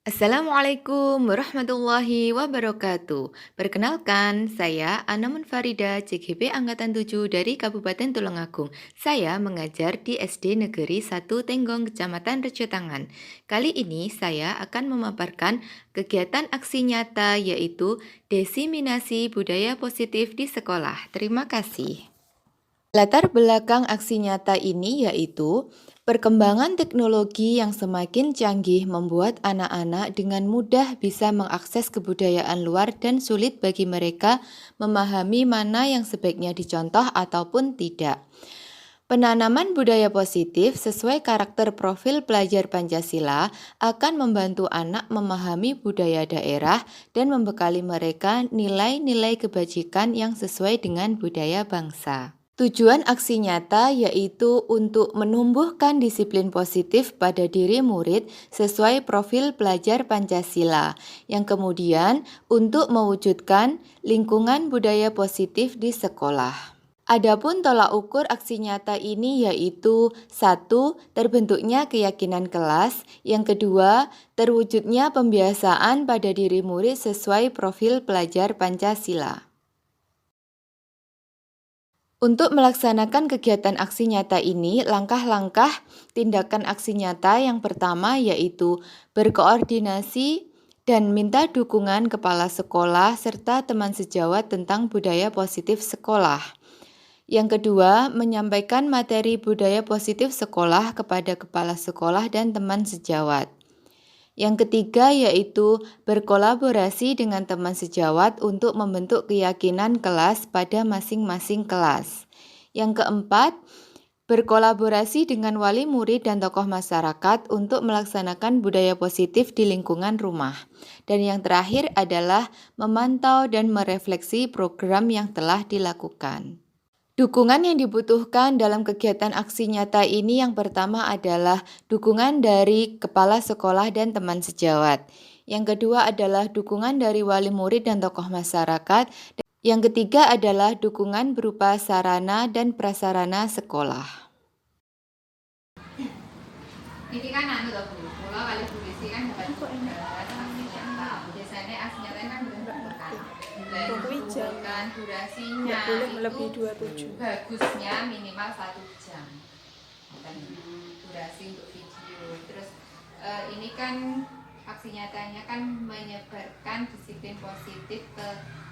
Assalamualaikum warahmatullahi wabarakatuh. Perkenalkan, saya Ana Munfarida, CGP Angkatan 7 dari Kabupaten Tulungagung. Saya mengajar di SD Negeri 1 Tenggong, Kecamatan Rejotangan. Kali ini saya akan memaparkan kegiatan aksi nyata yaitu diseminasi budaya positif di sekolah. Terima kasih. Latar belakang aksi nyata ini yaitu perkembangan teknologi yang semakin canggih membuat anak-anak dengan mudah bisa mengakses kebudayaan luar dan sulit bagi mereka memahami mana yang sebaiknya dicontoh ataupun tidak. Penanaman budaya positif sesuai karakter profil pelajar Pancasila akan membantu anak memahami budaya daerah dan membekali mereka nilai-nilai kebajikan yang sesuai dengan budaya bangsa. Tujuan aksi nyata yaitu untuk menumbuhkan disiplin positif pada diri murid sesuai profil pelajar Pancasila, yang kemudian untuk mewujudkan lingkungan budaya positif di sekolah. Adapun tolak ukur aksi nyata ini yaitu 1. Terbentuknya keyakinan kelas, yang kedua, terwujudnya pembiasaan pada diri murid sesuai profil pelajar Pancasila. Untuk melaksanakan kegiatan aksi nyata ini, langkah-langkah tindakan aksi nyata yang pertama yaitu berkoordinasi dan minta dukungan kepala sekolah serta teman sejawat tentang budaya positif sekolah. Yang kedua, menyampaikan materi budaya positif sekolah kepada kepala sekolah dan teman sejawat. Yang ketiga yaitu berkolaborasi dengan teman sejawat untuk membentuk keyakinan kelas pada masing-masing kelas. Yang keempat, berkolaborasi dengan wali murid dan tokoh masyarakat untuk melaksanakan budaya positif di lingkungan rumah. Dan yang terakhir adalah memantau dan merefleksi program yang telah dilakukan. Dukungan yang dibutuhkan dalam kegiatan aksi nyata ini yang pertama adalah dukungan dari kepala sekolah dan teman sejawat. Yang kedua adalah dukungan dari wali murid dan tokoh masyarakat. Yang ketiga adalah dukungan berupa sarana dan prasarana sekolah. Ini kan anu toh Bu, kula kali Bu Desi kan dapat aksi nyata. Biasanya aksi nyata kan berdasarkan dan durasinya boleh itu melebihi 27. bagusnya minimal 1 jam. Dan durasi untuk video. Terus ini kan aksi nyatanya kan menyebarkan disiplin positif ke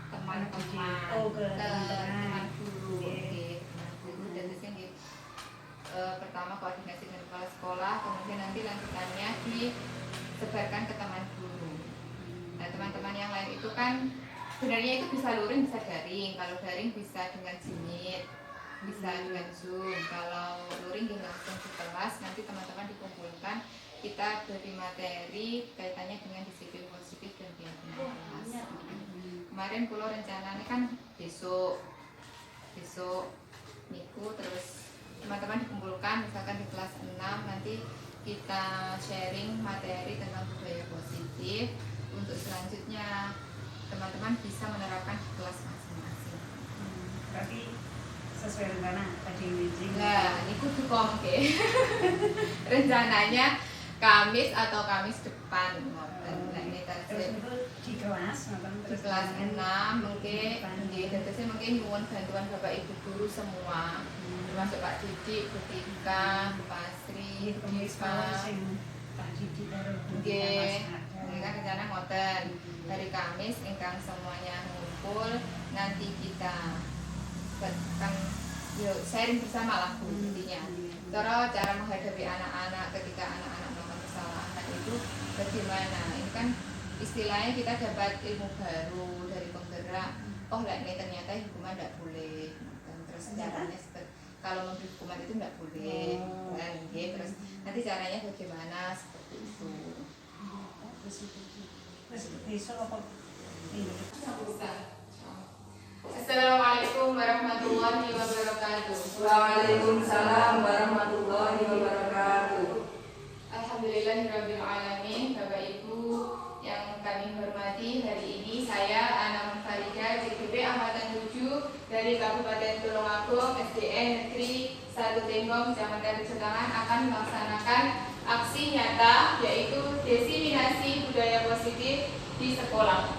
teman-teman, ke teman guru. Oke, teman guru dan di sini pertama koordinasi dengan kepala sekolah, kemudian nanti lanjutannya disebarkan ke teman guru. Nah, teman-teman yang lain itu kan sebenarnya itu bisa luring, bisa daring. Kalau daring bisa dengan Jimit, bisa dengan Zoom. Kalau luring langsung di kelas, nanti teman-teman dikumpulkan, kita beri materi kaitannya dengan disiplin positif dan keyakinan kelas. Kemarin pulau rencananya kan besok niku, terus teman-teman dikumpulkan misalkan di kelas 6, nanti kita sharing materi tentang budaya positif. Untuk selanjutnya teman-teman bisa menerapkan di kelas masing-masing. Berarti sesuai rencana tadi meeting. Nah, ini kudu komke. Rencananya Kamis atau Kamis depan. Nah, ini target. Di kelas, Terus kelas 6 mungkin mungkin nyuwun bantuan Bapak Ibu guru semua. Termasuk Pak Didik, Bu Tika, Bu Pasri, Bu Diva. Pak Didik Ini kan rencana ngoten. Hari Kamis ingkang semuanya ngumpul, nanti kita buatkan sharing bersama lah Bu intinya. Cara menghadapi anak-anak ketika anak-anak melakukan kesalahan itu bagaimana? Ini kan istilahnya kita dapat ilmu baru dari penggerak. Oh lah, ini ternyata hukuman tidak boleh. Dan terus caranya kalau memberi hukuman itu tidak boleh. Dan terus nanti caranya bagaimana seperti itu. Assalamualaikum warahmatullahi wabarakatuh. Waalaikumsalam warahmatullahi wabarakatuh. Alhamdulillahirabbil alamin. Bapak Ibu yang kami hormati, hari ini saya Ana Munfarida, CGP Angkatan 7 dari Kabupaten Tulungagung, SDN Negeri 1 Tenggong, Kecamatan Rejotangan akan melaksanakan aksi nyata yaitu diseminasi budaya positif di sekolah.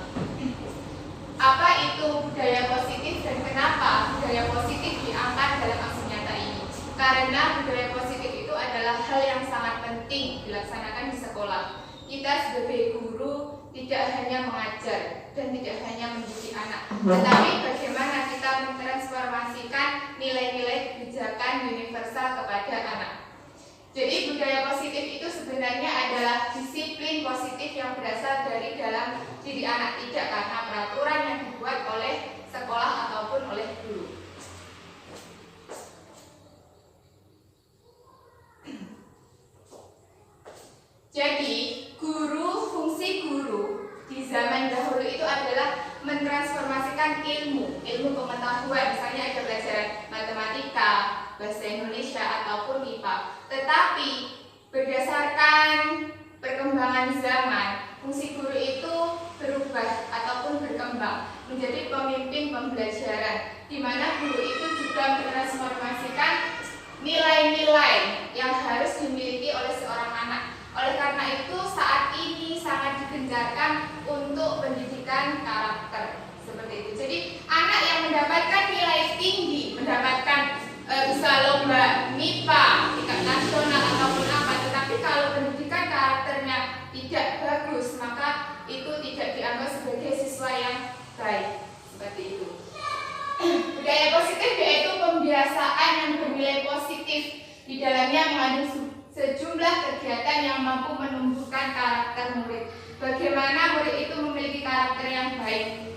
Apa itu budaya positif dan kenapa budaya positif diangkat dalam aksi nyata ini? Karena budaya positif itu adalah hal yang sangat penting dilaksanakan di sekolah. Kita sebagai guru tidak hanya mengajar dan tidak hanya mendidik anak, tetapi bagaimana kita mentransformasikan nilai-nilai kebijakan universal kepada anak. Jadi budaya positif itu sebenarnya adalah disiplin positif yang berasal dari dalam diri anak, tidak karena peraturan yang dibuat oleh sekolah ataupun oleh guru. Jadi fungsi guru di zaman dahulu itu adalah mentransformasikan ilmu pengetahuan, misalnya ada pelajaran matematika, bahasa Indonesia ataupun IPA. Tetapi berdasarkan perkembangan zaman, fungsi guru itu berubah ataupun berkembang menjadi pemimpin pembelajaran, di mana guru itu juga mentransformasikan nilai-nilai yang harus dimiliki oleh seorang anak. Oleh karena itu saat ini sangat digencarkan untuk pendidikan karakter seperti itu. Jadi anak yang mendapatkan nilai tinggi, mendapatkan bisa lomba MIPA tingkat nasional ataupun apa, tetapi kalau pendidikan karakternya tidak bagus, maka itu tidak dianggap sebagai siswa yang baik seperti itu. Budaya positif yaitu pembiasaan yang bernilai positif, di dalamnya mengandung sejumlah kegiatan yang mampu menumbuhkan karakter murid. Bagaimana murid itu memiliki karakter yang baik?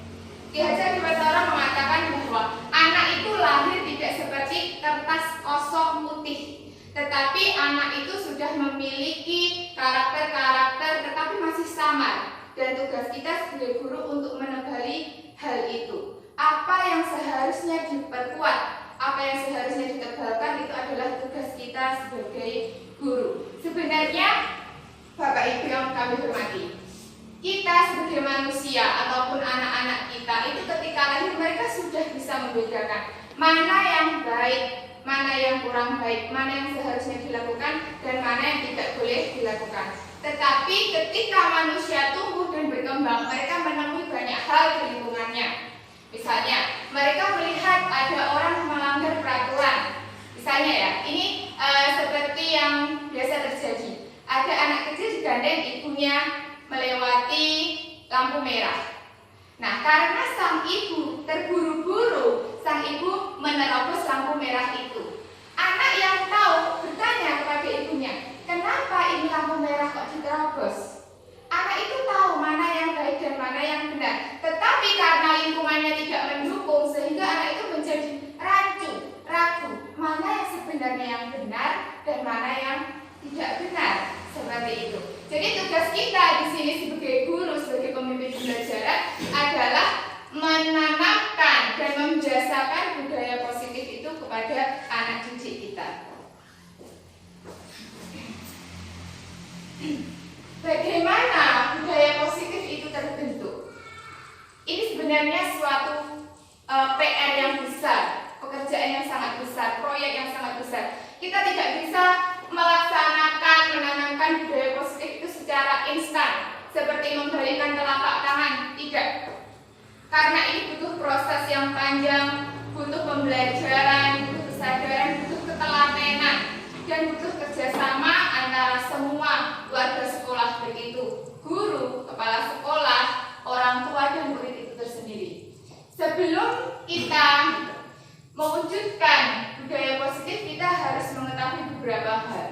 Ki Hajar Dewantara mengatakan bahwa anak itu lahir tidak seperti kertas kosong putih, tetapi anak itu sudah memiliki karakter-karakter tetapi masih samar, dan tugas kita sebagai guru untuk menebali hal itu. Apa yang seharusnya diperkuat, apa yang seharusnya ditebalkan, itu adalah tugas kita sebagai guru. Sebenarnya Bapak Ibu yang kami hormati, kita sebagai manusia ataupun anak-anak kita itu ketika lahir mereka sudah bisa membedakan mana yang baik, mana yang kurang baik, mana yang seharusnya dilakukan dan mana yang tidak boleh dilakukan. Tetapi ketika manusia tumbuh dan berkembang, mereka menemui banyak hal di lingkungannya. Misalnya mereka melihat ada orang melanggar peraturan. Misalnya ya, ini seperti yang biasa terjadi. Ada anak kecil digandeng ibunya melewati lampu merah. Nah, karena sang ibu terburu-buru, sang ibu menerobos lampu merah itu. Anak yang tahu bertanya kepada ibunya, kenapa ini lampu merah kok diterobos? Anak itu tahu mana yang baik dan mana yang benar. Tetapi karena lingkungannya tidak mendukung, sehingga anak itu menjadi rancu, ragu, mana yang sebenarnya yang benar dan mana yang tidak benar. Seperti itu. Jadi tugas kita di sini sebagai guru, sebagai pemimpin pembelajaran adalah menanamkan dan membiasakan budaya positif itu kepada anak didik kita. Bagaimana budaya positif itu terbentuk? Ini sebenarnya suatu PR yang besar, pekerjaan yang sangat besar, proyek yang sangat besar. Kita tidak bisa melaksanakan, menanamkan budaya positif itu secara instan, seperti membalikan telapak tangan, tidak. Karena ini butuh proses yang panjang, butuh pembelajaran, butuh kesadaran, butuh ketelatenan, dan butuh kerjasama antara semua warga sekolah, begitu guru, kepala sekolah, orang tua, dan murid itu tersendiri. Sebelum kita mewujudkan budaya positif, kita harus mengetahui beberapa hal.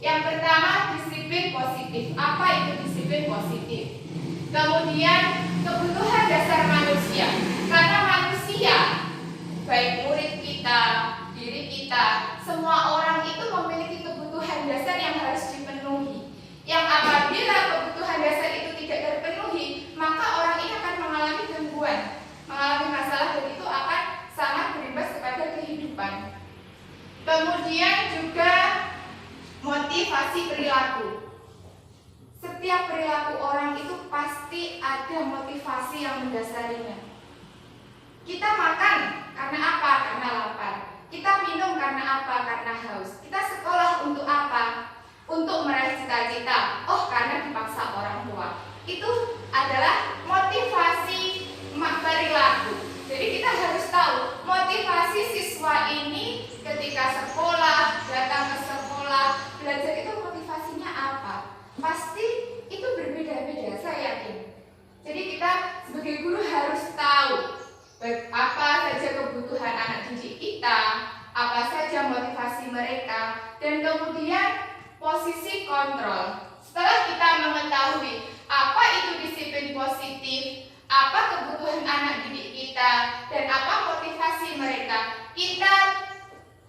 Yang pertama, disiplin positif. Apa itu disiplin positif? Kemudian, kebutuhan dasar manusia. Karena manusia, baik murid kita, diri kita, semua orang itu memiliki kebutuhan dasar yang harus dipenuhi. Yang apabila kebutuhan dasar itu tidak terpenuhi, maka orang ini akan mengalami gangguan, mengalami masalah, dan itu akan sangat berimbas kepada kehidupan. Kemudian juga motivasi perilaku. Setiap perilaku orang itu pasti ada motivasi yang mendasarinya. Kita makan karena apa? Karena lapar. Kita minum karena apa? Karena haus. Kita sekolah untuk apa? Untuk meraih cita-cita. Oh, karena dipaksa orang tua. apa saja motivasi mereka, dan kemudian posisi kontrol. Setelah kita mengetahui apa itu disiplin positif, apa kebutuhan anak didik kita, dan apa motivasi mereka, kita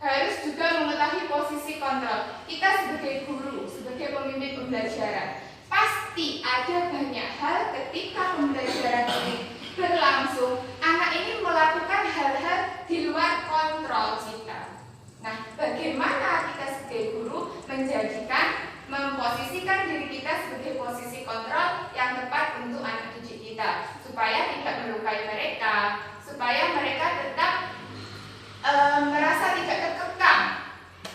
harus juga mengetahui posisi kontrol. Kita sebagai guru, sebagai pemimpin pembelajaran, pasti ada banyak hal ketika pembelajaran ini berlangsung, anak ini melakukan hal-hal di luar kontrol kita. Nah, bagaimana kita sebagai guru memposisikan diri kita sebagai posisi kontrol yang tepat untuk anak didik kita, supaya tidak melukai mereka, supaya mereka tetap merasa tidak terkekang,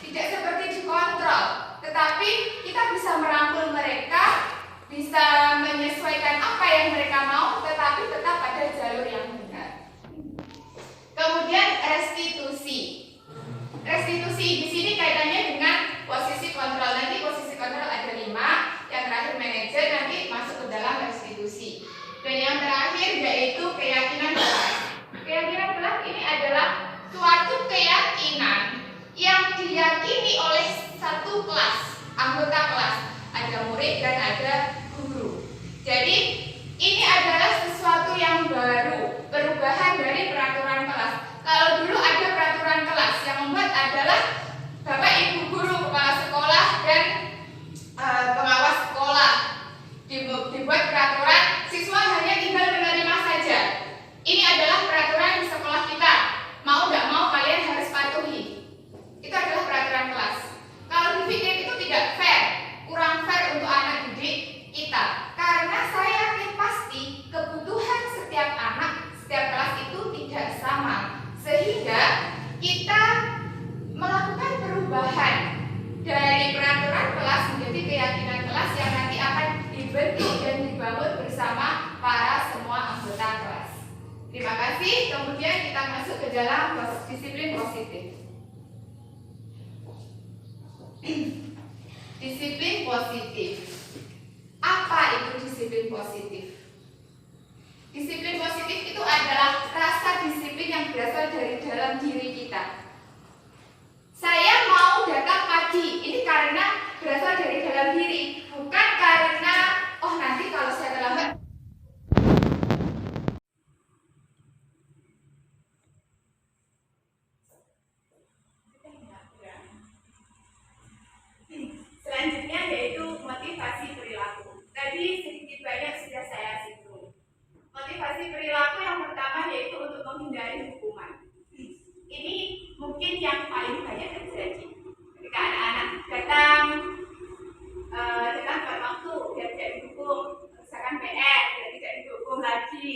tidak seperti dikontrol, tetapi kita bisa merangkul mereka, bisa menyesuaikan apa yang mereka mau, tetapi tetap pada jalur yang benar. Kemudian restitusi. Restitusi di sini kaitannya dengan posisi kontrol. Nanti posisi kontrol ada 5, yang terakhir manajer, nanti masuk ke dalam restitusi. Dan yang terakhir yaitu keyakinan kelas. Keyakinan kelas ini adalah suatu keyakinan yang diyakini oleh satu kelas, anggota kelas. Ada murid dan ada guru. Jadi ini adalah sesuatu yang baru, perubahan dari peraturan kelas. Kalau dulu ada peraturan kelas yang membuat adalah Bapak Ibu guru, kepala sekolah, dan pengawas sekolah. Dibuat peraturan, siswa hanya tinggal menerima saja. Ini adalah peraturan di sekolah kita. Mau nggak mau kalian harus patuhi. Itu adalah peraturan kelas. Kalau dipikir itu tidak fair, kurang fair untuk anak didik kita. Karena saya yakin pasti kebutuhan setiap anak, setiap kelas itu tidak sama. Sehingga kita melakukan perubahan dari peraturan kelas menjadi keyakinan kelas yang nanti akan dibentuk dan dibangun bersama para semua anggota kelas. Terima kasih. Kemudian kita masuk ke dalam disiplin positif. Disiplin positif. Apa itu disiplin positif? Disiplin positif itu adalah rasa disiplin yang berasal dari dalam diri kita. Saya mau datang pagi, ini karena berasal dari dalam diri, bukan karena nanti kalau saya terlambat. Selanjutnya yaitu motivasi perilaku. Tadi sedikit banyak sudah saya singgung. Motivasi perilaku yang pertama yaitu untuk menghindari hukuman. Ini mungkin yang paling banyak terjadi ketika anak-anak datang tepat waktu, dia tidak dihukum, misalkan PR, dia tidak dihukum lagi,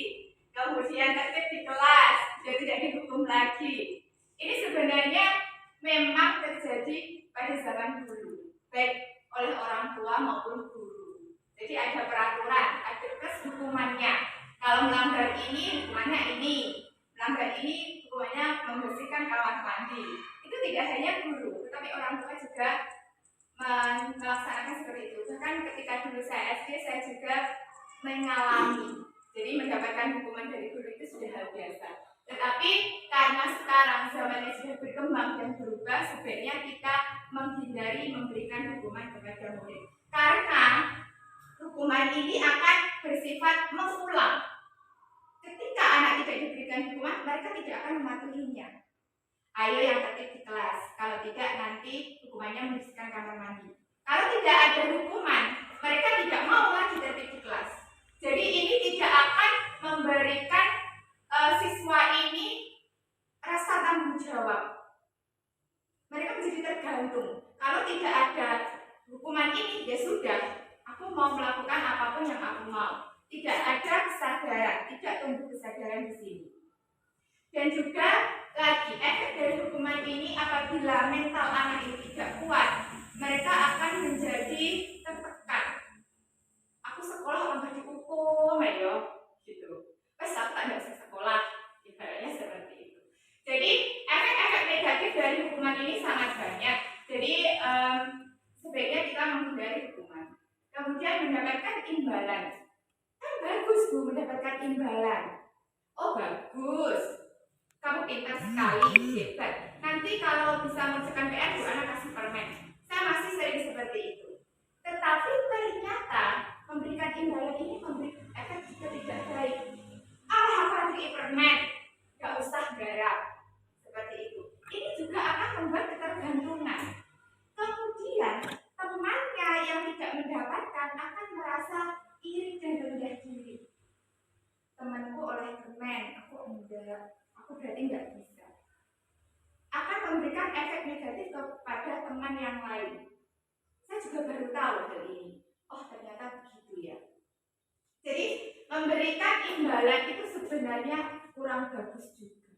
kemudian tertib di kelas, dia tidak dihukum lagi. Ini sebenarnya memang terjadi pada zaman dulu, baik oleh orang tua maupun guru. Jadi ada peraturan, ada plus hukumannya. Kalau melanggar ini, hukumannya ini. Melanggar ini, hukumannya membersihkan kamar mandi. Itu tidak hanya guru, tetapi orang tua juga melaksanakan seperti itu. Bahkan ketika dulu saya SD, saya juga mengalami. Jadi mendapatkan hukuman dari guru itu sudah hal biasa. Tetapi karena sekarang zamannya sudah berkembang dan berubah, sebaiknya kita menghindari memberikan hukuman kepada murid. Karena hukuman ini akan bersifat mengulang. Ketika anak tidak diberikan hukuman, mereka tidak akan mematuhinya. Ayo yang tertib di kelas. Kalau tidak, nanti hukumannya membersihkan kamar mandi. Kalau tidak ada hukuman, mereka tidak mau lagi tertib di kelas. Jadi ini tidak akan memberikan siswa ini rasa tanggung jawab. Mereka menjadi tergantung. Kalau tidak ada hukuman ini, ya sudah, aku mau melakukan apapun yang aku mau. Tidak ada kesadaran, tidak tumbuh kesadaran di sini. Dan juga lagi efek dari hukuman ini apabila mental anak ini tidak kuat, mereka akan menjadi tertekan. Aku sekolah orang dihukum, ayo, gitu. Pas aku tak bisa sekolah, ibaratnya seperti itu. Jadi efek-efek negatif dari hukuman ini sangat banyak. Jadi sebaiknya kita menghindari hukuman. Kemudian mendapatkan imbalan. Kan bagus Bu mendapatkan imbalan. Oh bagus, kamu pintar sekali, hebat. Nah nanti kalau bisa mengerjakan PR Bu Ana kasih permen. Saya masih sering seperti itu. Tetapi ternyata memberikan imbalan ini memberi efek juga tidak baik. Apa beri permen, nggak usah garap seperti itu. Ini juga akan membuat ketergantungan. Kemudian temannya yang tidak mendapatkan akan merasa iri dan rendah diri. Temanku oleh permen, aku enggak, aku berarti nggak bisa. Akan memberikan efek negatif kepada teman yang lain. Saya juga baru tahu hal ini. Oh ternyata begitu ya. Jadi memberikan imbalan itu sebenarnya kurang bagus juga.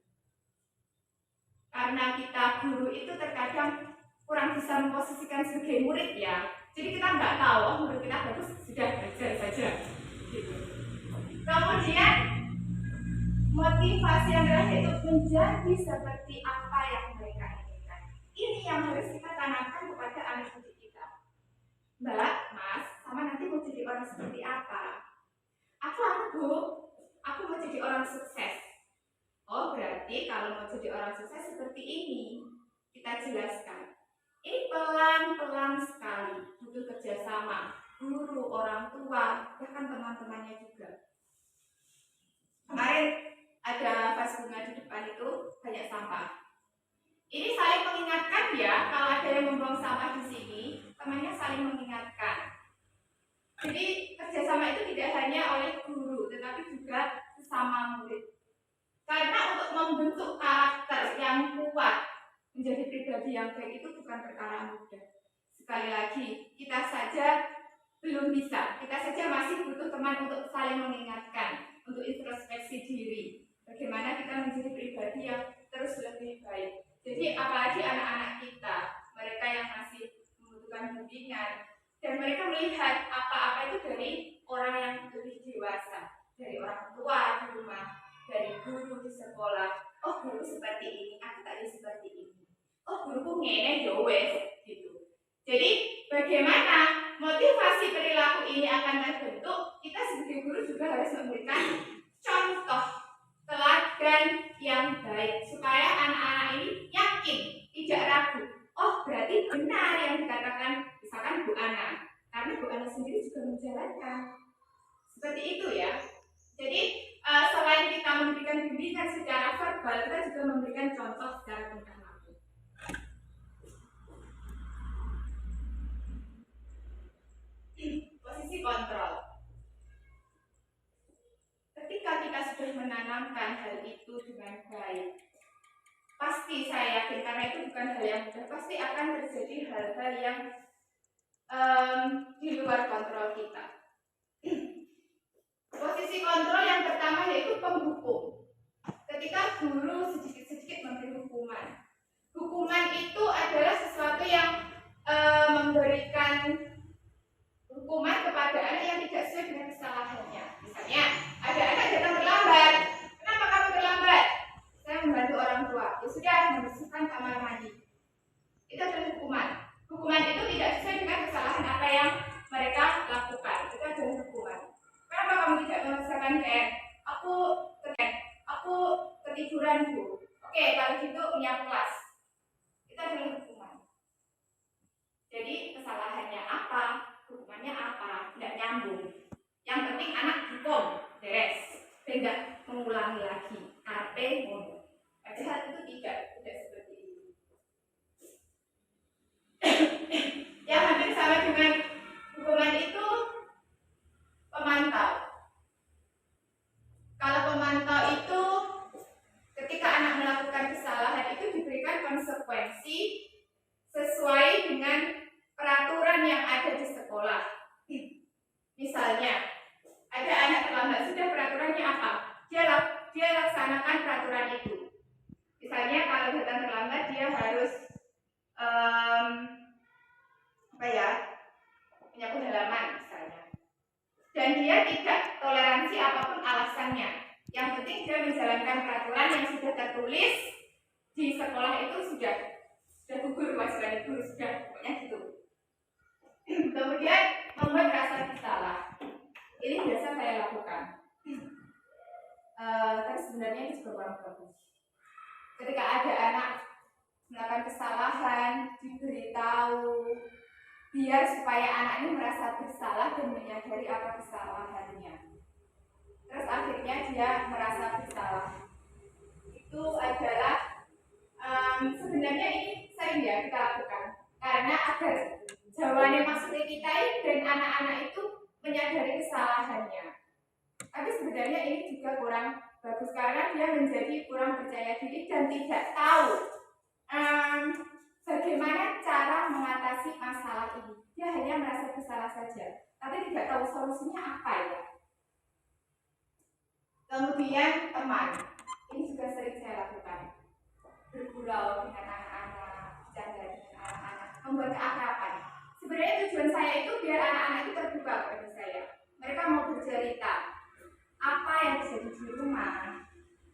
Karena kita guru itu terkadang kurang bisa memposisikan sebagai murid ya. Jadi kita nggak tahu, oh murid kita bagus, sudah belajar saja. Gitu. Kemudian motivasi yang terakhir itu menjadi seperti apa yang mereka inginkan. Ini yang harus kita tanamkan kepada anak didik kita. Mbak, Mas, sama nanti mau jadi orang seperti apa? Bu, aku mau jadi orang sukses. Oh berarti kalau mau jadi orang sukses seperti ini, kita jelaskan. Ini pelan-pelan sekali, butuh kerjasama, guru, orang tua, bahkan teman-temannya juga. Kemarin ada vas bunga di depan itu banyak sampah. Ini saling mengingatkan ya, kalau ada yang membuang sampah di sini, temannya saling mengingatkan. Jadi kerjasama itu tidak hanya oleh guru, tetapi juga sesama murid. Karena untuk membentuk karakter yang kuat, menjadi pribadi yang baik itu bukan perkara mudah. Sekali lagi, kita saja belum bisa, kita saja masih butuh teman untuk saling mengingatkan, untuk introspeksi diri. Bagaimana kita menjadi pribadi yang terus lebih baik. Jadi apalagi anak-anak kita, mereka yang masih membutuhkan bimbingan, dan mereka melihat apa-apa itu dari orang yang lebih dewasa, dari orang tua di rumah, dari guru di sekolah. Oh guru seperti ini, aku tadi seperti ini. Oh guruku ngene ya wes gitu. Jadi bagaimana motivasi perilaku ini akan terbentuk? Kita sebagai guru juga harus memberikan contoh teladan yang baik supaya anak-anak ini yakin, tidak ragu. Oh berarti benar yang dikatakan misalkan Bu Ana, karena Bu Ana sendiri juga menjalankan seperti itu ya. Jadi selain kita memberikan bimbingan secara verbal, kita juga memberikan contoh secara tingkah laku. Posisi kontrol. Ketika kita sudah menanamkan hal itu dengan baik, pasti saya yakin karena itu bukan hal yang mudah, pasti akan terjadi hal-hal yang di luar kontrol kita. Posisi kontrol yang pertama yaitu penghukum. Ketika guru sedikit-sedikit memberi hukuman. Hukuman itu adalah sesuatu yang memberikan hukuman kepada anak yang tidak sesuai dengan kesalahannya. Misalnya, ada anak datang terlambat. Kenapa kamu terlambat? Saya membantu orang tua. Ya sudah, membersihkan kamar mandi. Itu adalah hukuman. Hukuman itu tidak sesuai dengan kesalahan apa yang mereka lakukan. Itu adalah hukuman. Kenapa kamu tidak menyelesaikan PR? Aku ketiduran Bu. Oke, kalau gitu menyapu kelas. Itu adalah hukuman. Jadi kesalahannya apa? Hukumannya apa? Tidak nyambung. Yang penting anak dihukum, beres. Tidak mengulangi lagi. Arte mono. Padahal itu tidak seperti itu. Yang hampir sama dengan hukuman itu pemantau. Kalau pemantau itu ketika anak melakukan kesalahan itu diberikan konsekuensi sesuai dengan peraturan yang ada di sekolah. Misalnya, ada anak terlambat, sudah peraturannya apa? Dia laksanakan peraturan itu. Misalnya kalau datang terlambat dia harus menyapu halaman misalnya. Dan dia tidak toleransi apapun alasannya. Yang penting dia menjalankan peraturan yang sudah tertulis di sekolah itu sudah gugur kewajiban guru, sudah pokoknya gitu. Kemudian membuat rasa bersalah. Ini biasa saya lakukan. Tapi sebenarnya ini juga kurang bagus. Ketika ada anak melakukan kesalahan, diberitahu, biar supaya anak ini merasa bersalah dan menyadari apa kesalahannya. Terus akhirnya dia merasa bersalah. Itu adalah sebenarnya ini sering ya kita lakukan karena agar jawabannya maksudnya kita dan anak-anak itu menyadari kesalahannya. Tapi sebenarnya ini juga kurang bagus karena dia menjadi kurang percaya diri dan tidak tahu bagaimana cara mengatasi masalah ini. Dia hanya merasa bersalah saja, tapi tidak tahu solusinya apa ya. Kemudian teman, ini juga sering saya lakukan. Bergurau dengan anak-anak, bercanda dengan anak-anak, membuat keakraban. Sebenarnya tujuan saya itu biar anak-anak itu terbuka kepada saya. Mereka mau bercerita apa yang terjadi di rumah,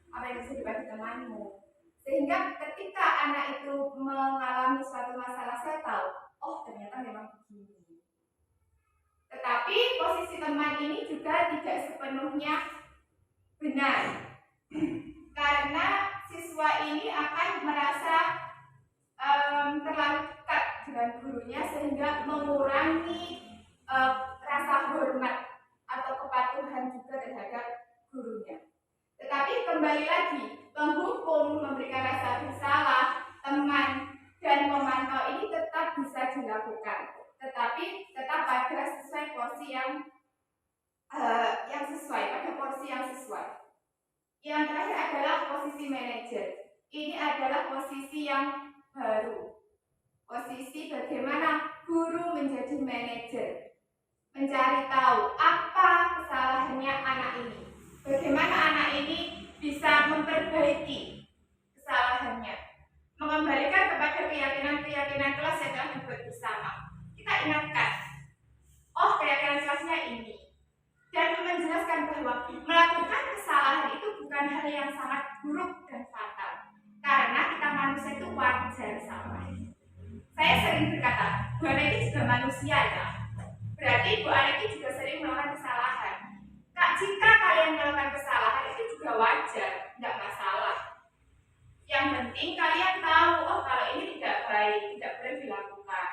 apa yang terjadi pada temanmu. Sehingga ketika anak itu mengalami suatu masalah, saya tahu, oh ternyata memang begini. Tetapi posisi teman ini juga tidak sepenuhnya benar. Karena siswa ini akan merasa terlalu dekat dengan gurunya sehingga mengurangi rasa hormat atau kepatuhan juga terhadap gurunya. Tetapi kembali lagi, menghukum, memberikan rasa bersalah, teman, dan memantau ini tetap bisa dilakukan. Tetapi tetap pada sesuai porsi yang sesuai, pada porsi yang sesuai. Yang terakhir adalah posisi manajer. Ini adalah posisi yang baru. Posisi bagaimana guru menjadi manajer. Mencari tahu apa kesalahannya anak ini. Bagaimana anak ini bisa memperbaiki kesalahannya. Mengembalikan kepada keyakinan-keyakinan kelas yang telah dibuat bersama. Kita ingatkan, oh keyakinan kelasnya ini. Dan menjelaskan bahwa melakukan kesalahan itu bukan hal yang sangat buruk dan fatal. Karena kita manusia itu wajar salah. Saya sering berkata, Bu Ana itu juga manusia ya. Berarti Bu Ana itu juga sering melakukan kesalahan. Jika kalian melakukan kesalahan itu juga wajar, tidak masalah. Yang penting kalian tahu, oh kalau ini tidak baik, tidak boleh dilakukan.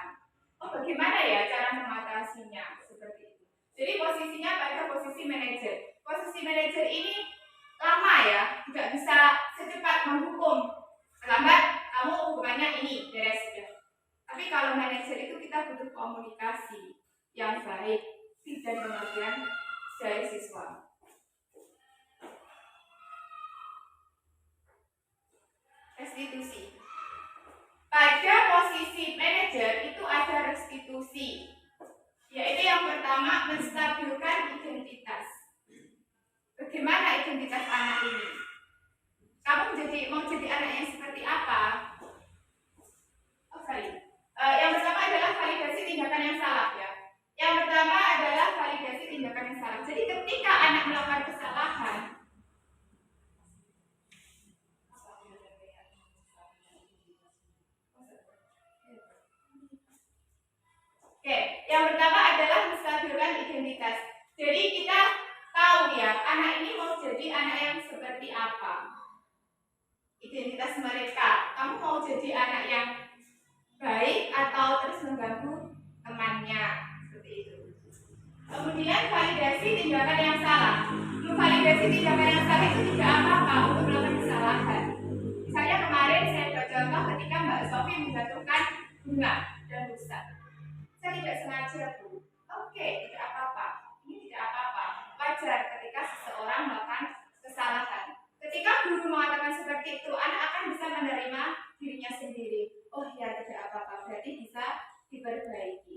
Oh bagaimana ya cara mengatasinya, seperti itu. Jadi posisinya pada posisi manajer. Posisi manajer ini lama ya, tidak bisa secepat menghukum. Lambat, kamu hukumannya ini, beres sudah. Tapi kalau manajer itu kita butuh komunikasi yang baik dan pengertian dari siswa. Restitusi. Pada posisi manajer itu ada restitusi, yaitu yang pertama menstabilkan identitas. Bagaimana identitas anak ini? Kamu mau jadi anak yang seperti apa? Oh sorry. Yang pertama adalah validasi tindakan yang salah ya. Yang pertama adalah validasi tindakan yang salah. Jadi ketika anak melakukan kesalahan, oke, yang pertama adalah menstabilkan identitas. Jadi kita tahu ya, anak ini mau jadi anak yang seperti apa. Identitas mereka. Kamu mau jadi anak yang baik atau terus mengganggu temannya, seperti itu. Kemudian validasi tindakan yang salah. Validasi tindakan yang salah itu tidak apa-apa untuk melakukan kesalahan. Misalnya kemarin saya buat contoh ketika Mbak Sofi menjatuhkan bunga dan rusak. Saya tidak sengaja Bu. Oke, tidak apa-apa. Ini tidak apa-apa. Wajar ketika seseorang melakukan kesalahan. Ketika guru mengatakan seperti itu, anak akan bisa menerima dirinya sendiri. Oh ya, tidak apa-apa. Berarti bisa diperbaiki.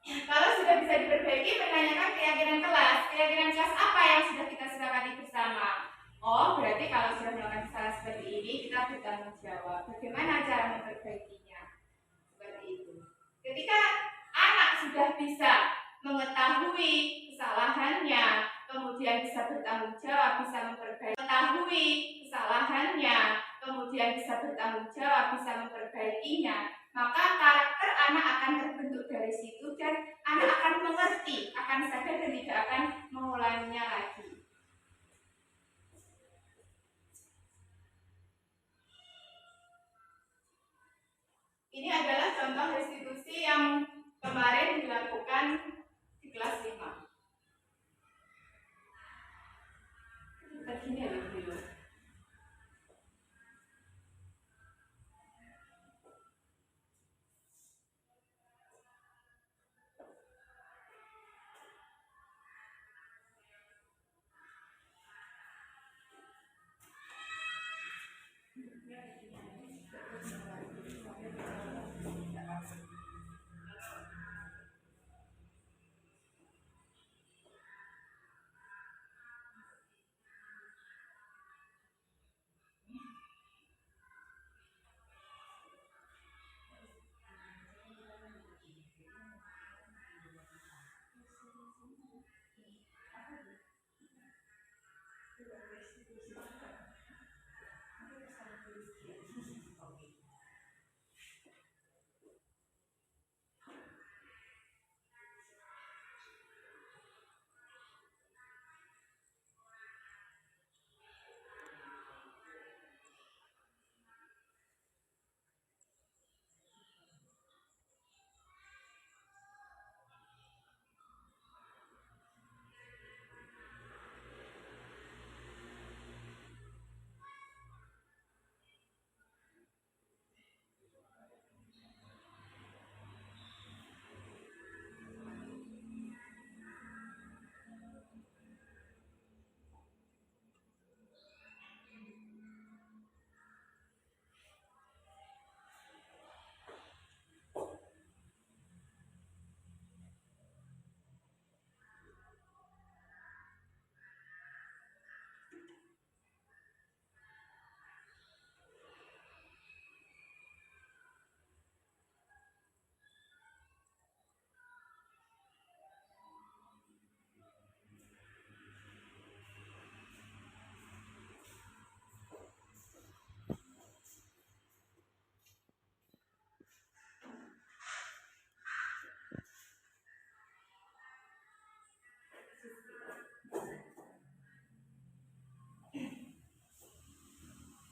Kalau sudah bisa diperbaiki, menanyakan keyakinan kelas. Keyakinan kelas apa yang sudah kita sepakati bersama? Oh, berarti kalau sudah melakukan kesalahan seperti ini, kita bertanggung jawab. Bagaimana cara memperbaikinya? Seperti itu. Ketika anak sudah bisa mengetahui kesalahannya, kemudian bisa bertanggung jawab, bisa memperbaiki, mengetahui kesalahannya, kemudian bisa bertanggung jawab, bisa memperbaikinya, maka karakter anak akan terbentuk dari situ dan anak akan mengerti, akan sadar dan tidak akan mengulanginya lagi.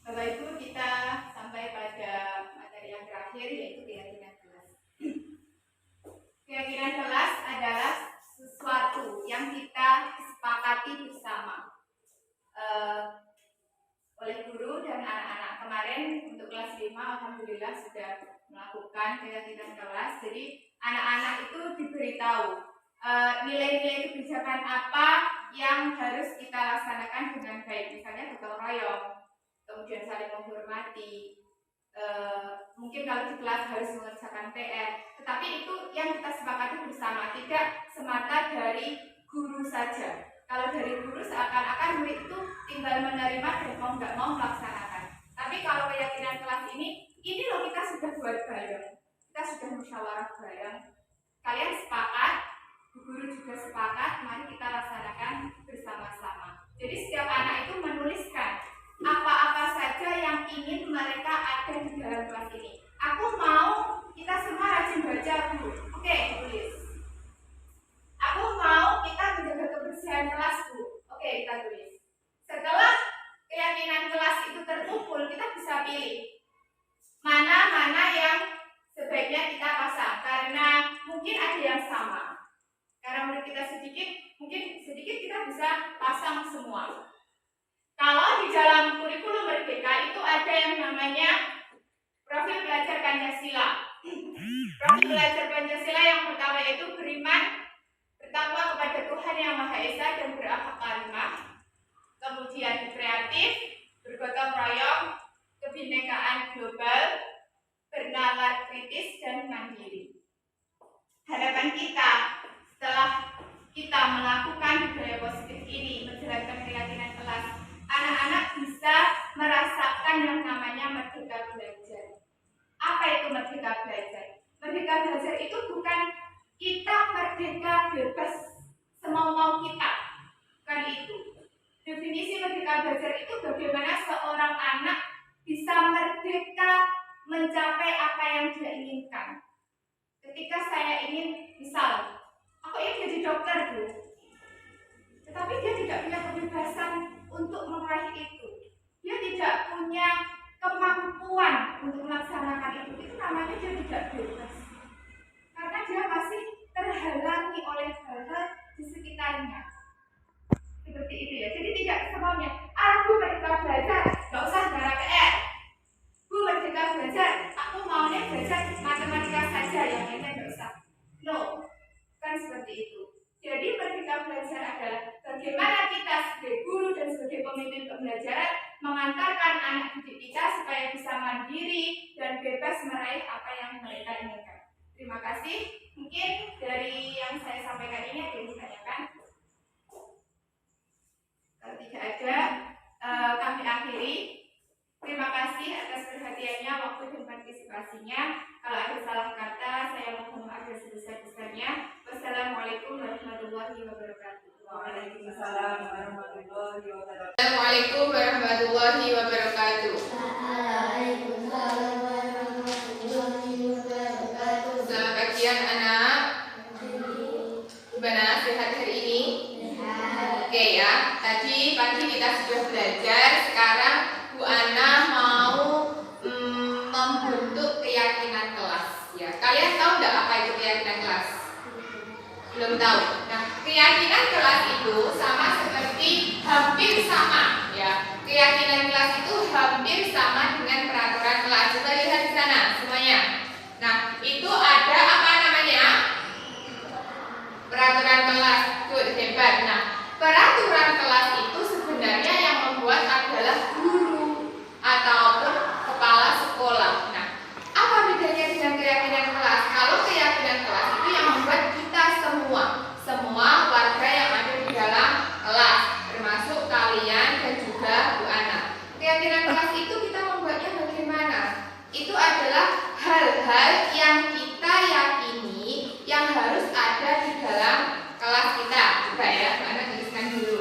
Bapak Ibu, kita sampai pada materi yang terakhir, yaitu keyakinan kelas. Keyakinan kelas adalah sesuatu yang kita sepakati bersama oleh guru dan anak-anak. Kemarin untuk kelas 5 alhamdulillah sudah melakukan keyakinan kelas. Jadi anak-anak itu diberitahu nilai-nilai kebijakan apa yang harus kita laksanakan dengan baik, misalnya gotong royong, kemudian saling menghormati, mungkin kalau di kelas harus mengerjakan PR, tetapi itu yang kita sepakati bersama, tidak semata dari guru saja. Kalau dari guru seakan-akan murid itu tinggal menerima dan mau nggak mau melaksanakan. Tapi kalau keyakinan kelas ini loh kita sudah buat bareng, kita sudah musyawarah bareng, kalian sepakat, guru juga sepakat, mari kita laksanakan bersama-sama. Jadi setiap anak itu menuliskan apa-apa saja yang ingin mereka ada di dalam kelas ini. Aku mau kita semua rajin baca, Bu. Oke, tulis. Aku mau kita menjaga kebersihan kelas, Bu. Oke, kita tulis. Setelah keyakinan kelas itu terkumpul, kita bisa pilih mana-mana yang sebaiknya kita pasang, karena mungkin ada yang sama. Karena murid kita sedikit, mungkin sedikit kita bisa pasang semua. Kalau di dalam kurikulum Merdeka itu ada yang namanya profil belajar Pancasila. Profil belajar Pancasila yang pertama itu beriman, bertakwa kepada Tuhan Yang Maha Esa dan berakhlak karimah. Kemudian kreatif, bergotong royong, kebinekaan global, bernalar kritis dan mandiri. Harapan kita setelah kita melakukan budaya positif ini, menjalankan keyakinan kelas, anak-anak bisa merasakan yang namanya merdeka belajar. Apa itu merdeka belajar? Merdeka belajar itu bukan kita merdeka bebas semau-mau kita, bukan itu. Definisi merdeka belajar itu bagaimana seorang anak bisa merdeka mencapai apa yang dia inginkan. Ketika saya ingin, misal, aku ingin jadi dokter, Bu, tetapi dia tidak punya kebebasan untuk meraih itu. Dia tidak punya kemampuan untuk melaksanakan itu. Itu namanya dia tidak bebas. Karena dia masih terhalangi oleh hal-hal di sekitarnya. Seperti itu ya. Jadi tidak semuanya. Aku merdeka belajar, nggak usah garap PR. Bu merdeka belajar, aku maunya belajar matematika saja, yang lainnya nggak usah. No, kan seperti itu. Jadi merdeka belajar adalah bagaimana kita sebagai guru dan sebagai pemimpin pembelajaran mengantarkan anak didik kita supaya bisa mandiri dan bebas meraih apa yang mereka inginkan. Terima kasih. Mungkin dari yang saya sampaikan ini ada yang ditanyakan? Kalau tidak ada, kami akhiri. Terima kasih atas perhatiannya, waktu dan partisipasinya. Kalau ada salah kata, saya mohon maaf yang sebesar-besarnya. Wassalamualaikum warahmatullahi wabarakatuh. Waalaikumsalam warahmatullahi wabarakatuh. Assalamualaikum warahmatullahi wabarakatuh. Selamat pagi anak-anak. Gimana sehat hari ini? Oke ya, tadi pagi kita sudah belajar. Sekarang Bu Ana mau membentuk keyakinan kelas. Ya, kalian tahu nggak apa itu keyakinan kelas? Belum tahu. Nah, keyakinan kelas itu sama seperti hampir sama. Ya, keyakinan kelas itu hampir sama dengan peraturan kelas. Coba lihat di sana semuanya. Nah, itu ada apa namanya? Peraturan kelas. Tuh, hebat. Nah, peraturan kelas itu sebenarnya yang membuat adalah guru ataupun kepala sekolah. Nah, apa bedanya dengan keyakinan kelas? Kalau keyakinan kelas itu yang membuat kita semua warga yang ada di dalam kelas, termasuk kalian dan juga Bu Ana. Keyakinan kelas itu kita membuatnya bagaimana? Itu adalah hal-hal yang kita yakini yang harus ada di dalam kelas kita. Coba ya, Bu Ana tuliskan dulu.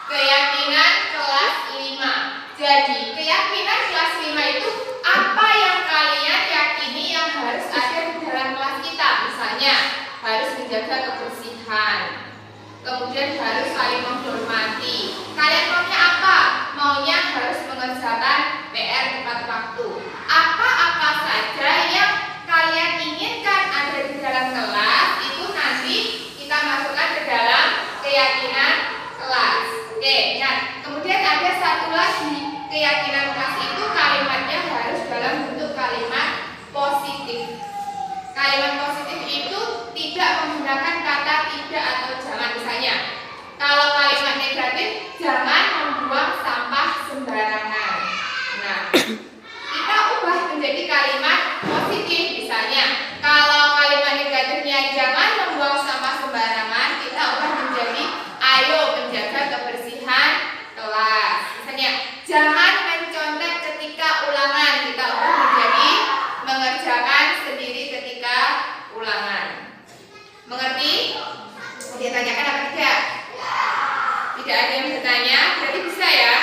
Keyakinan kelas 5. Jadi, keyakinan kelas 5 itu apa yang kalian yakini yang harus ada di dalam kelas kita. Misalnya, harus menjaga kebersihan. Kemudian harus saling menghormati. Kalian maunya apa? Maunya harus mengerjakan PR tepat waktu. Apa-apa saja yang kalian inginkan ada di dalam kelas itu nanti kita masukkan ke dalam keyakinan kelas. Oke, nah kemudian ada satu lagi, keyakinan kelas itu kalimatnya harus dalam bentuk kalimat positif. Kalimat positif itu tidak menggunakan kata tidak atau jangan. Misalnya, kalau kalimat negatif, jangan membuang sampah sembarangan. Nah, kita ubah menjadi kalimat positif. Misalnya, kalau kalimat negatifnya jangan membuang sampah sembarangan, kita ubah menjadi ayo menjaga kebersihan kelas. Misalnya, jangan mencontek ketika ulangan, kita ubah menjadi mengerjakan sendiri ketika ulangan. Mengerti? Ditanyakan apa tidak? Tidak ada yang bertanya, berarti bisa ya.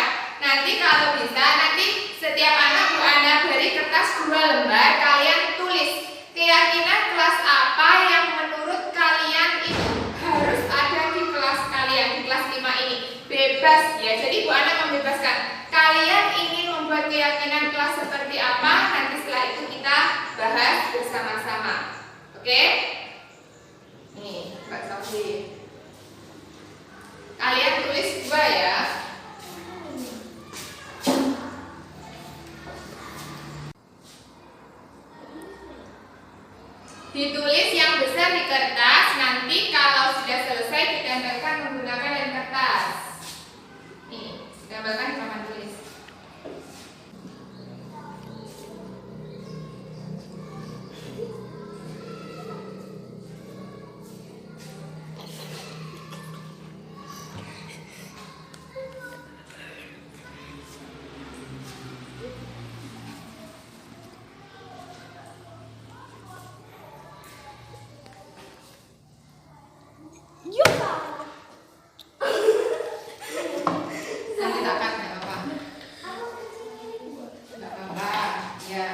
Nanti kalau bisa, nanti setiap anak Bu Ana beri kertas 2 lembar, kalian tulis keyakinan kelas apa yang menurut kalian itu harus ada di kelas kalian, di kelas 5 ini. Bebas ya, jadi Bu Ana membebaskan. Kalian ingin membuat keyakinan kelas seperti apa, nanti setelah itu kita bahas bersama-sama. Oke? Nih, Mbak Sofi. Kalian tulis 2 ya. Ditulis yang besar di kertas, nanti kalau sudah selesai ditempelkan menggunakan lem kertas. Nih, ditempelkan di papan tulis. Nanti tak cut, nggak apa-apa. Nggak apa-apa, ya.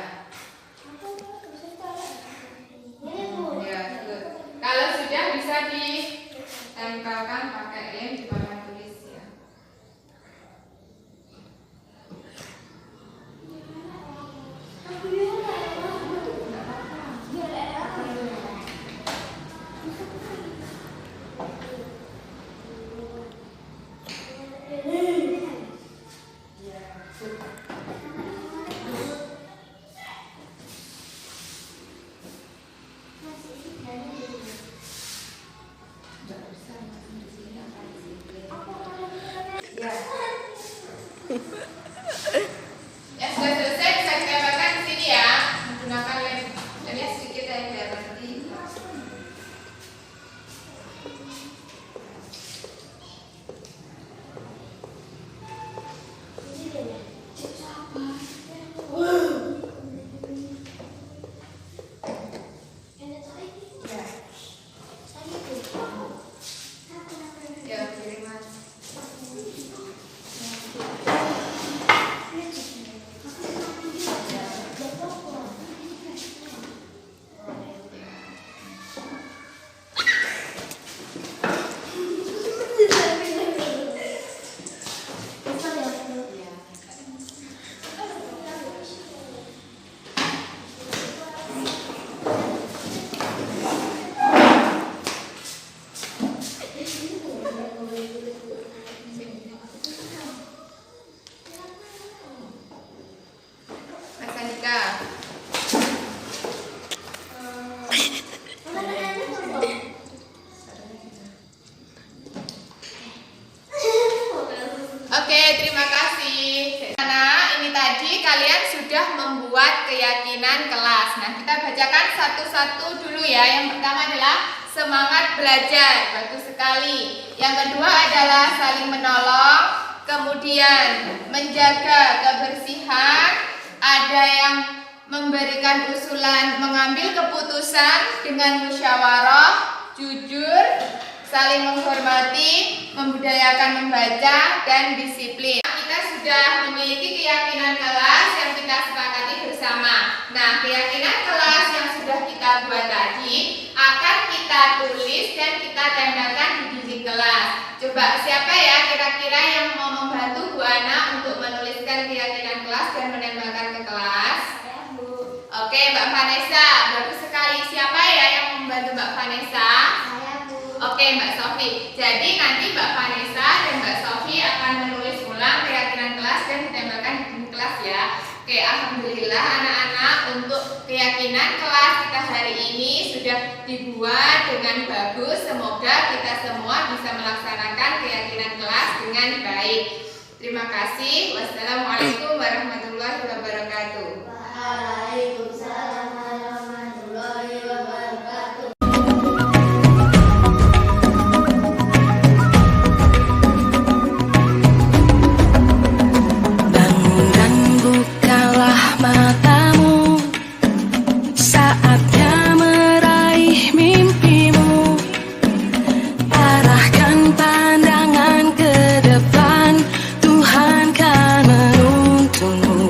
Ya, good. Kalau sudah bisa ditempelkan pakai lem di papan tulis ya. Yang sudah selesai bisa ditembakkan di sini ya, menggunakan lem. Lemnya sedikit ya biar nanti. Ya, kirim Mas. Mas Andika. Oke, terima kasih. Nah, ini tadi kalian sudah membuat keyakinan kelas. Nah, kita bacakan satu-satu dulu ya. Yang pertama adalah semangat belajar, bagus sekali. Yang kedua adalah saling menolong, kemudian menjaga kebersihan, ada yang memberikan usulan, mengambil keputusan dengan musyawarah, jujur, saling menghormati, membudayakan membaca, dan disiplin. Kita sudah memiliki keyakinan kelas yang kita sepakati bersama. Nah, keyakinan kelas yang sudah kita buat tadi akan kita tulis dan kita tempelkan di dinding kelas. Coba siapa ya kira-kira yang mau membantu Bu Ana untuk menuliskan keyakinan kelas dan menempelkan ke kelas? Oke, Mbak Vanessa, bagus sekali. Siapa ya yang membantu Mbak Vanessa? Oke, Mbak Sofi. Jadi nanti Mbak Vanessa dan Mbak Sofi akan menulis ulang keyakinan kelas dan ditempelkan di dinding kelas ya. Oke, alhamdulillah anak-anak, untuk keyakinan kelas kita hari ini sudah dibuat dengan bagus. Semoga kita semua bisa melaksanakan keyakinan kelas dengan baik. Terima kasih. Wassalamualaikum warahmatullahi wabarakatuh. Waalaikumsalam warahmatullahi wabarakatuh. Bangun dan bukalah matamu, saatnya meraih mimpimu. Arahkan pandangan ke depan, Tuhan kan menuntunmu.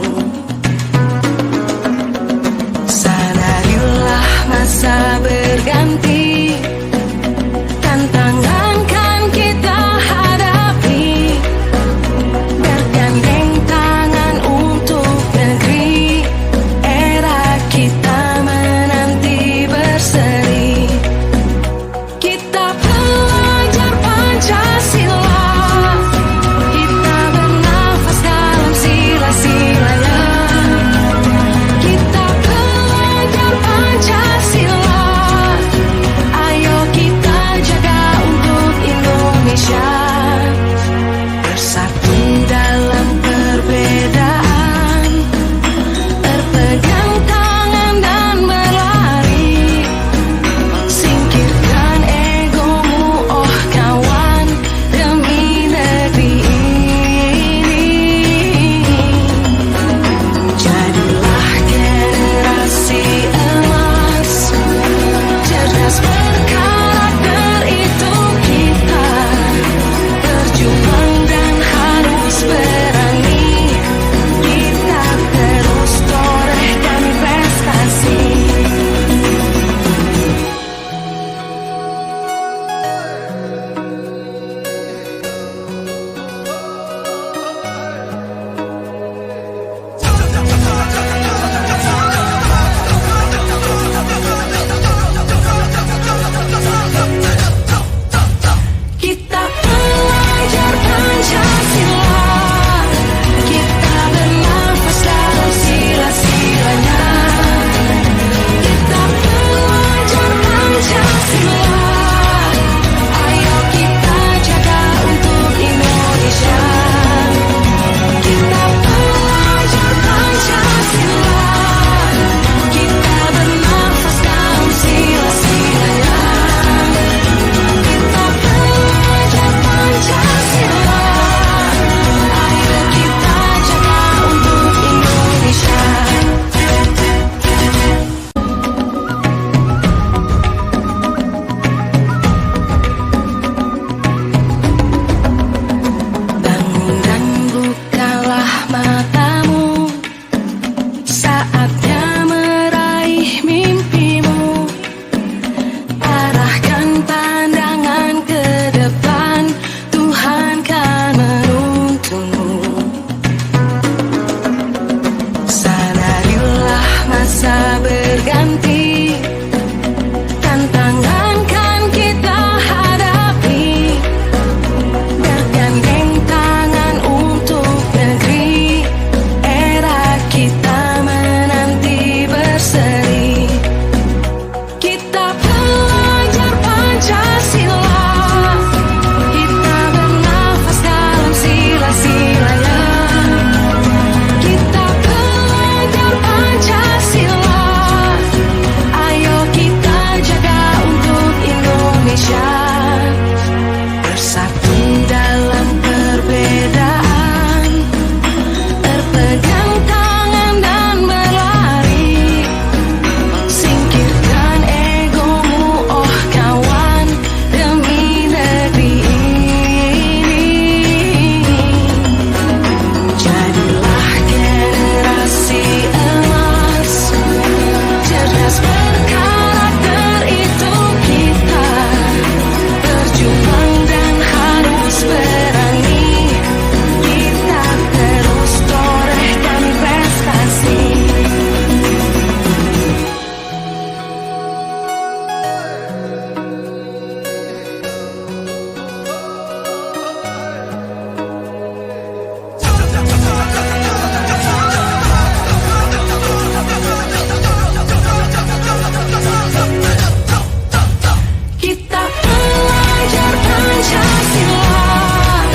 Pancasila.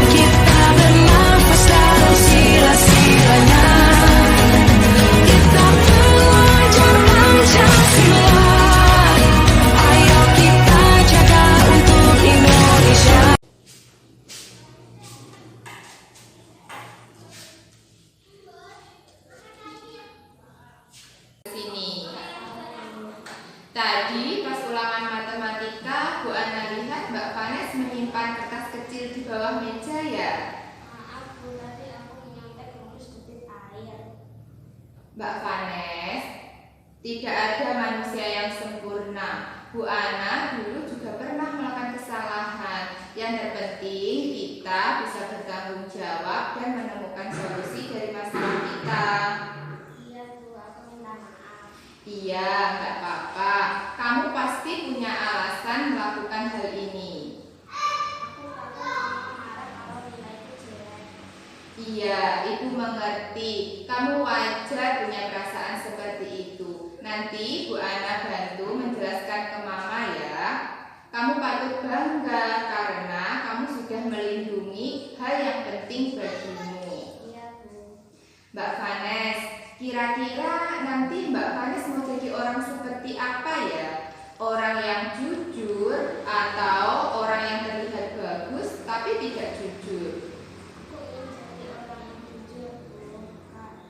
Kita bernafas dalam sila-silanya. Kita belajar Pancasila. Ayo kita jaga untuk Indonesia. Sini. Tadi pas ulangan matematika, Bu Ana lihat Mbak Vanes menyimpan kertas kecil di bawah meja ya. Maaf Bu, tadi aku menyontek nulis debit air. Mbak Vanes, tidak ada manusia yang sempurna. Bu Ana dulu juga pernah melakukan kesalahan. Yang terpenting kita bisa bertanggung jawab dan menemukan solusi dari masalah kita. Iya Bu, aku minta maaf. Iya, nggak apa-apa. Kamu pasti punya alasan melakukan hal ini. Aku takut Ibu marah kalau nilaiku jelek. Iya, Ibu mengerti. Kamu wajar punya perasaan seperti itu. Nanti Bu Ana bantu menjelaskan ke Mama ya. Kamu patut bangga karena kamu sudah melindungi hal yang penting bagimu. Iya Bu. Mbak Vanes, kira-kira nanti Mbak Vanes mau jadi orang seperti apa ya? Orang yang jujur atau orang yang terlihat bagus tapi tidak jujur? Aku ingin jadi orang yang jujur Bu.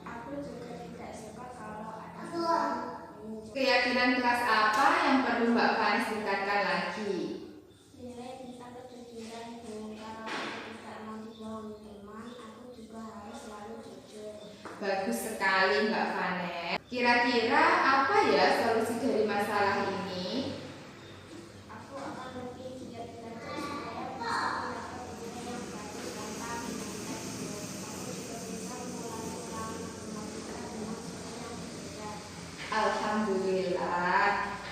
Aku juga tidak suka kalau ada orang ingin jadi Keyakinan kelas apa yang perlu Mbak Vanes tingkatkan lagi? nilai tentang kejujuran Bu. Kalau aku tidak mau dibohongi teman, aku juga harus selalu jujur. Bagus sekali Mbak Vanes. Kira-kira apa ya solusi dari masalah ini? Aku akan lebih giat belajar supaya bisa mendapat nilai yang bagus tanpa menyantai Bu. Aku juga bisa mengulang-ulang matematika dengan cara yang berbeda. Alhamdulillah,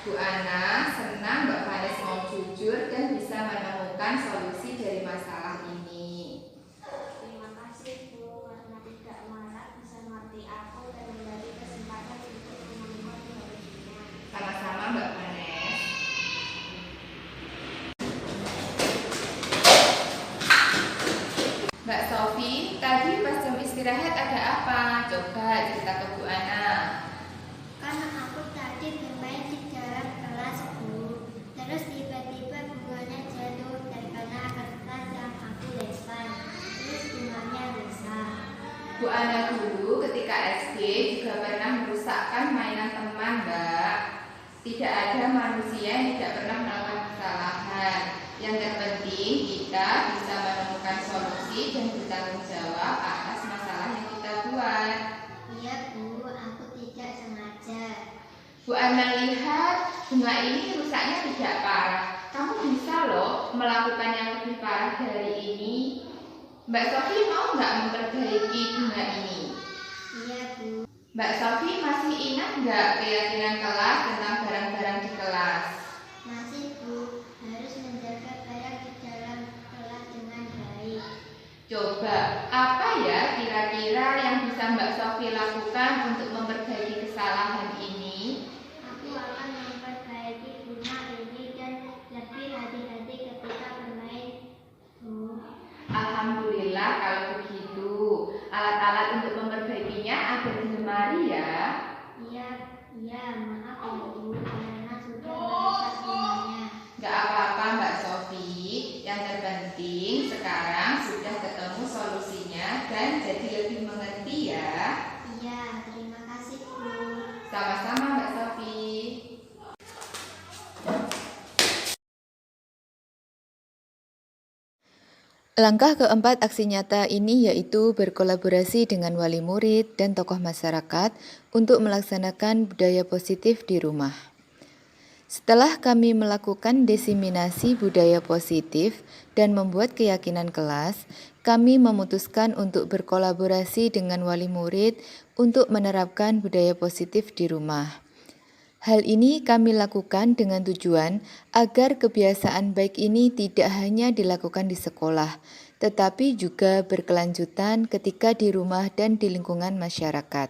Bu Ana senang Mbak Vanes mau jujur dan bisa menemukan solusi dari masalah ini. Terima kasih Bu, karena tidak marah bisa mengerti aku dan memberi kesempatan untuk menemukan solusinya. Sama-sama Mbak Vanes. Mbak Sofi, tadi pas jam istirahat ada apa? Coba cerita ke Bu Ana. Karena aku tadi bermain di dalam kelas Bu, terus tiba-tiba bunganya jatuh terkena kertas yang aku lempar, terus bunganya rusak. Bu Ana dulu ketika SD juga pernah merusakkan mainan teman, Mbak. Tidak ada manusia yang tidak pernah melakukan kesalahan. Yang terpenting kita bisa menemukan solusi dan bertanggung jawab atas masalah yang kita buat. Iya Bu, aku tidak sengaja. Bu Ana lihat bunga ini rusaknya tidak parah. Kamu bisa loh melakukan yang lebih parah dari ini. Mbak Sofi mau nggak memperbaiki bunga ini? Iya Bu. Mbak Sofi masih ingat nggak keyakinan kelas tentang barang-barang di kelas? Masih Bu, harus menjaga barang di dalam kelas dengan baik. Coba, apa ya kira-kira yang bisa Mbak Sofi lakukan untuk memperbaiki kesalahan ini? Aku akan memperbaiki bunga ini dan lebih hati-hati ketika bermain Bu. Alhamdulillah kalau begitu. Alat-alat untuk memperbaikinya ada di lemari ya. Iya, maaf ya Bu, karena sudah merusak bunganya. Gak apa-apa Mbak Sofi. Yang terpenting sekarang sudah ketemu solusinya dan jadi lebih mengerti ya. Iya, terima kasih Bu. Sama-sama Mbak Sofi. Langkah keempat aksi nyata ini yaitu berkolaborasi dengan wali murid dan tokoh masyarakat untuk melaksanakan budaya positif di rumah. Setelah kami melakukan diseminasi budaya positif dan membuat keyakinan kelas, kami memutuskan untuk berkolaborasi dengan wali murid untuk menerapkan budaya positif di rumah. Hal ini kami lakukan dengan tujuan agar kebiasaan baik ini tidak hanya dilakukan di sekolah, tetapi juga berkelanjutan ketika di rumah dan di lingkungan masyarakat.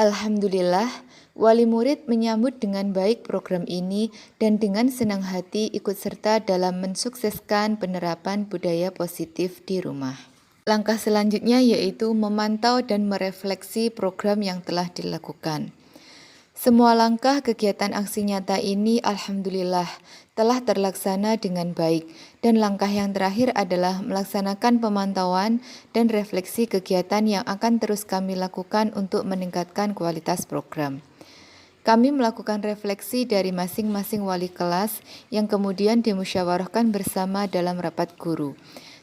Alhamdulillah, wali murid menyambut dengan baik program ini dan dengan senang hati ikut serta dalam mensukseskan penerapan budaya positif di rumah. Langkah selanjutnya yaitu memantau dan merefleksi program yang telah dilakukan. Semua langkah kegiatan aksi nyata ini alhamdulillah telah terlaksana dengan baik dan langkah yang terakhir adalah melaksanakan pemantauan dan refleksi kegiatan yang akan terus kami lakukan untuk meningkatkan kualitas program. Kami melakukan refleksi dari masing-masing wali kelas yang kemudian dimusyawarahkan bersama dalam rapat guru.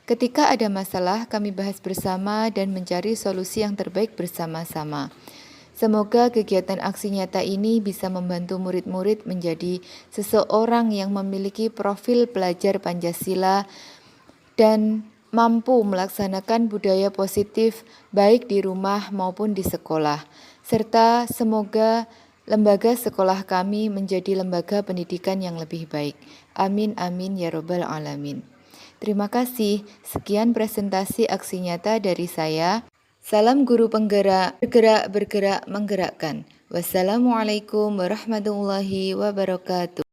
Ketika ada masalah, kami bahas bersama dan mencari solusi yang terbaik bersama-sama. Semoga kegiatan aksi nyata ini bisa membantu murid-murid menjadi seseorang yang memiliki profil pelajar Pancasila dan mampu melaksanakan budaya positif baik di rumah maupun di sekolah. Serta semoga lembaga sekolah kami menjadi lembaga pendidikan yang lebih baik. Amin amin ya robbal alamin. Terima kasih. Sekian presentasi aksi nyata dari saya. Salam guru penggerak, bergerak, bergerak, menggerakkan. Wassalamualaikum warahmatullahi wabarakatuh.